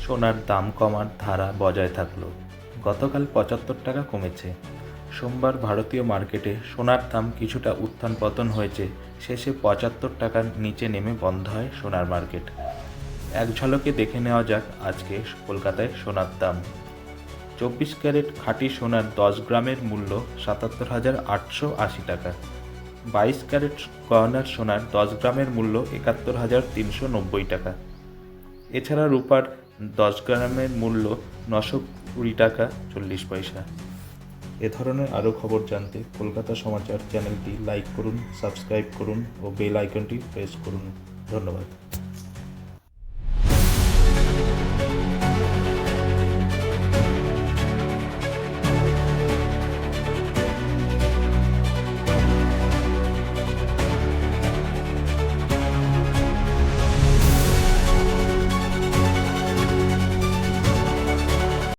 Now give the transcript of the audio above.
সোনার দাম কমার ধারা বজায় থাকল। গতকাল ৭৫ টাকা কমেছে। সোমবার ভারতীয় মার্কেটে সোনার দাম কিছুটা উত্থান পতন হয়েছে। শেষে ৭৫ টাকার নিচে নেমে বন্ধ হয় সোনার মার্কেট। এক ঝলকে দেখে নেওয়া যাক আজকে কলকাতায় সোনার দাম। ২৪ ক্যারেট খাঁটি সোনার ১০ গ্রামের মূল্য ৭৭,৮৮০ টাকা। ২২ ক্যারেট গয়নার সোনার ১০ গ্রামের মূল্য ৭১,৩৯০ টাকা। এছাড়া রূপার ১০ গ্রামের মূল্য ৯২০ টাকা ৪০ পয়সা। এ ধরনের আরও খবর জানতে কলকাতা সমাচার চ্যানেলটি লাইক করুন, সাবস্ক্রাইব করুন ও বেল আইকনটি প্রেস করুন। ধন্যবাদ।